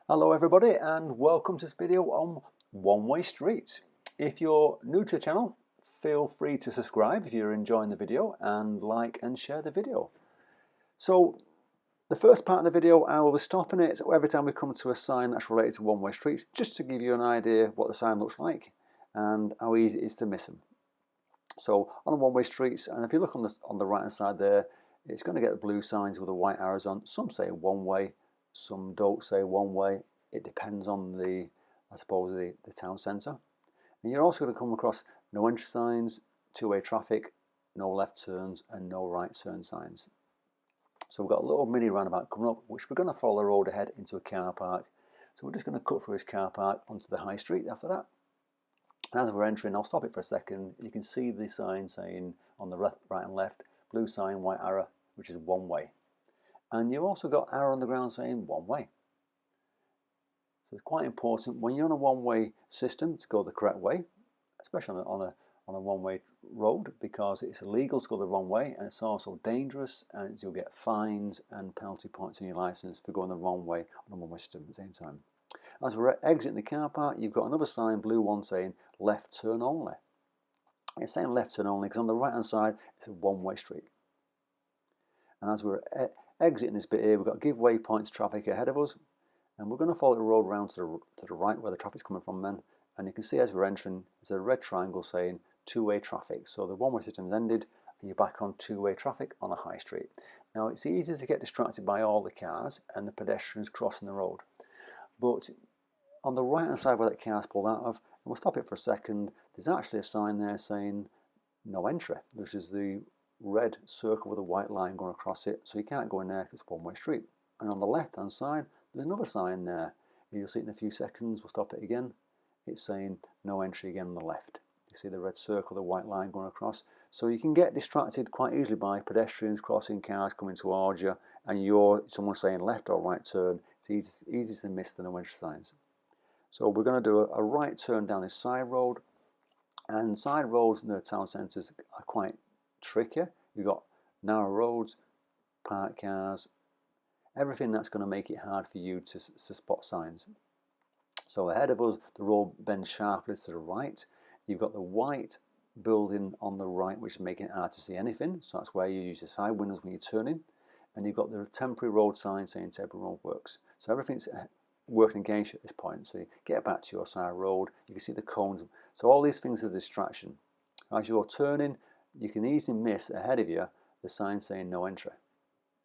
Hello everybody and welcome to this video on one-way streets. If you're new to the channel, feel free to subscribe if you're enjoying the video and like and share the video. So the first part of the video I will be stopping it every time we come to a sign that's related to one-way streets, just to give you an idea what the sign looks like and how easy it is to miss them. So on the one-way streets, and if you look on the right hand side there, it's going to get the blue signs with the white arrows on. Some say one way, some don't say one way. It depends on the town centre. And you're also going to come across no entry signs, two-way traffic, no left turns and no right turn signs. So we've got a little mini roundabout coming up, which we're going to follow the road ahead into a car park. So we're just going to cut through this car park onto the high street after that. And as we're entering, I'll stop it for a second. You can see the sign saying on the left, right and left, blue sign, white arrow, which is one way. And you've also got arrow on the ground saying one way. So it's quite important when you're on a one-way system to go the correct way, especially on a one-way road, because it's illegal to go the wrong way and it's also dangerous, and you'll get fines and penalty points on your license for going the wrong way on a one-way system at the same time. As we're exiting the car park, you've got another sign, blue one, saying left turn only. It's saying left turn only because on the right hand side it's a one-way street. And as we're exiting this bit here, we've got give waypoints traffic ahead of us, and we're going to follow the road around to the right where the traffic's coming from then. And you can see as we're entering, there's a red triangle saying two-way traffic. So the one-way system's ended and you're back on two-way traffic on a high street. Now it's easy to get distracted by all the cars and the pedestrians crossing the road. But on the right hand side where that car's pulled out of, and we'll stop it for a second, there's actually a sign there saying no entry, which is the red circle with a white line going across it, so you can't go in there because it's a one-way street. And on the left hand side there's another sign there, you'll see it in a few seconds. We'll stop it again. It's saying no entry again on the left. You see the red circle, the white line going across, so you can get distracted quite easily by pedestrians crossing, cars coming towards you, and someone saying left or right turn. It's easy to miss the no entry signs. So we're going to do a right turn down this side road, and side roads in the town centres are quite tricky. You've got narrow roads, parked cars, everything that's going to make it hard for you to spot signs. So ahead of us, the road bends sharply to the right. You've got the white building on the right, which is making it hard to see anything. So that's where you use the side windows when you're turning. And you've got the temporary road sign saying temporary road works. So everything's working against you at this point. So you get back to your side road, you can see the cones. So all these things are a distraction. As you're turning, you can easily miss ahead of you the sign saying no entry.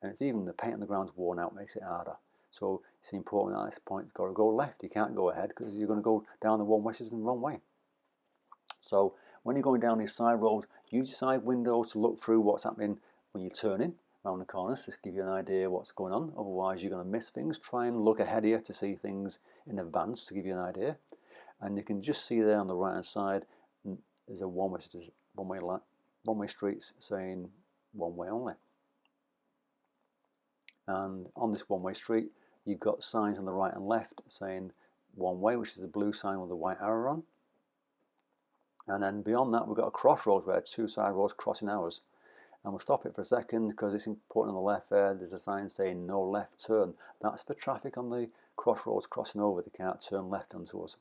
And it's even the paint on the ground's worn out, makes it harder. So it's important at this point you've got to go left. You can't go ahead because you're going to go down the one-way system the wrong way. So when you're going down these side roads, use your side windows to look through what's happening when you're turning around the corners, just give you an idea what's going on. Otherwise you're going to miss things. Try and look ahead of you to see things in advance to give you an idea. And you can just see there on the right hand side there's a one-way streets saying one way only. And on this one-way street you've got signs on the right and left saying one way, which is the blue sign with the white arrow on. And then beyond that we've got a crossroads where two side roads crossing ours. And we'll stop it for a second because it's important. On the left there's a sign saying no left turn. That's for traffic on the crossroads crossing over. They can't turn left onto us.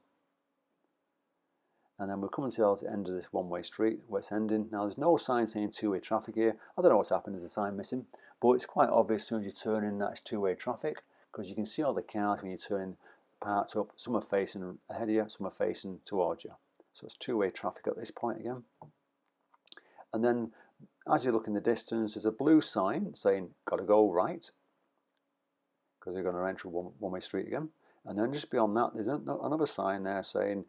And then we're coming to the end of this one-way street where it's ending. Now there's no sign saying two-way traffic here. I don't know what's happened, there's a sign missing. But it's quite obvious as soon as you turn in that it's two-way traffic, because you can see all the cars when you turn in parked up. Some are facing ahead of you, some are facing towards you. So it's two-way traffic at this point again. And then as you look in the distance, there's a blue sign saying got to go right, because you're going to enter one-way street again. And then just beyond that there's another sign there saying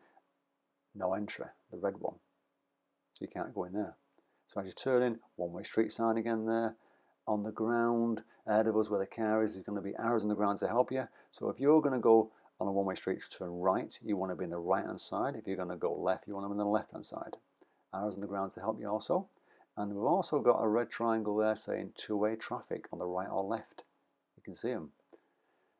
no entry, the red one, so you can't go in there. So as you turn in, one-way street sign again there. On the ground ahead of us where the car is, there's going to be arrows on the ground to help you. So if you're going to go on a one-way street to turn right, you want to be in the right hand side. If you're going to go left, you want to be on the left hand side. Arrows on the ground to help you also. And we've also got a red triangle there saying two-way traffic on the right or left. You can see them.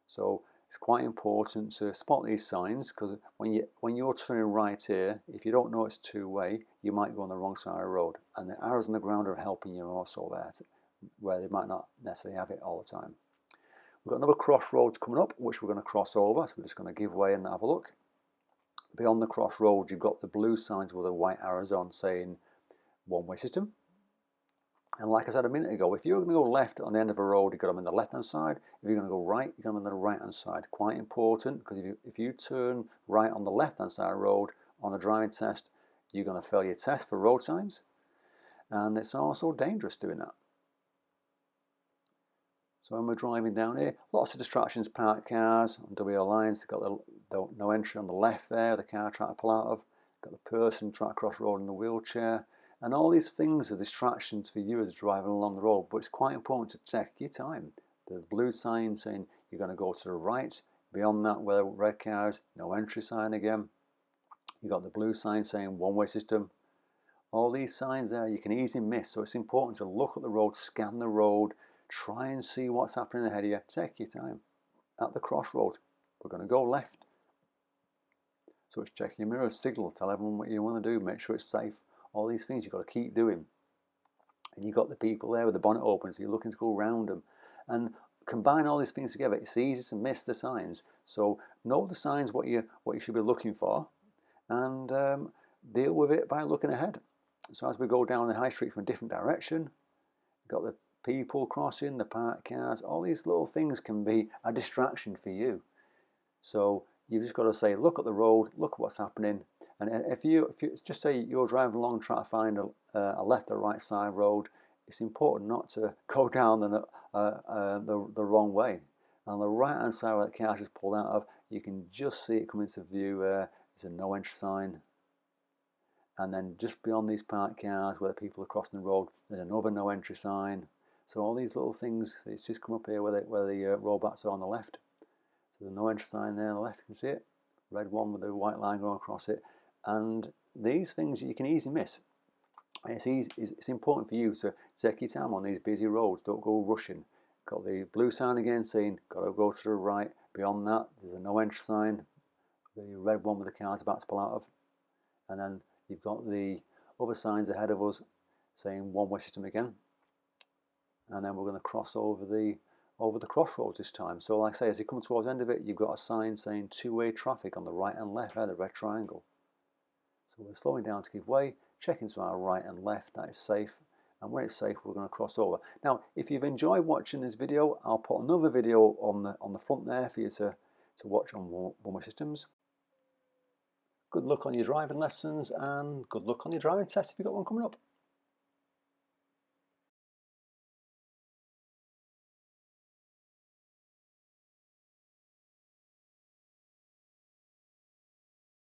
So it's quite important to spot these signs, because when you're turning right here, if you don't know it's two-way, you might go on the wrong side of the road. And the arrows on the ground are helping you also there, where they might not necessarily have it all the time. We've got another crossroads coming up, which we're going to cross over, so we're just going to give way and have a look. Beyond the crossroads, you've got the blue signs with the white arrows on saying one-way system. And like I said a minute ago, if you're going to go left on the end of a road, you've got them on the left-hand side. If you're going to go right, you've got them on the right-hand side. Quite important, because if you turn right on the left-hand side of the road on a driving test, you're going to fail your test for road signs. And it's also dangerous doing that. So when we're driving down here, lots of distractions, parked cars on WL lines. They've got the no entry on the left there, the car trying to pull out of. Got the person trying to cross the road in the wheelchair. And all these things are distractions for you as driving along the road, but it's quite important to check your time. There's a blue sign saying you're going to go to the right. Beyond that, where the red cars, no entry sign again. You've got the blue sign saying one-way system. All these signs there you can easily miss, so it's important to look at the road, scan the road, try and see what's happening ahead of you. Take your time. At the crossroad, we're going to go left. So it's checking your mirrors, signal, tell everyone what you want to do, make sure it's safe. All these things you've got to keep doing. And you've got the people there with the bonnet open, so you're looking to go around them. And combine all these things together, it's easy to miss the signs. So know the signs, what you should be looking for, and deal with it by looking ahead. So as we go down the high street from a different direction, you've got the people crossing, the parked cars, all these little things can be a distraction for you. So you've just got to say, look at the road, look at what's happening. And if you just say you're driving along trying to find a left or right side road, it's important not to go down the wrong way. On the right hand side where the car just pulled out of, you can just see it come into view. There's a no entry sign. And then just beyond these parked cars where the people are crossing the road, there's another no entry sign. So all these little things, it's just come up here where the roadbats are on the left. So the no entry sign there on the left, you can see it. Red one with the white line going across it. And these things you can easily miss. It's important for you to take your time on these busy roads. Don't go rushing. Got the blue sign again saying got to go to the right. Beyond that, there's a no entry sign. The red one with the cars about to pull out of. And then you've got the other signs ahead of us saying one-way system again. And then we're going to cross over the crossroads this time. So like I say, as you come towards the end of it, you've got a sign saying two-way traffic on the right and left, the red triangle. So we're slowing down to give way, checking to our right and left, that is safe. And when it's safe, we're going to cross over. Now, if you've enjoyed watching this video, I'll put another video on the front there for you to watch on one-way systems. Good luck on your driving lessons and good luck on your driving test if you've got one coming up.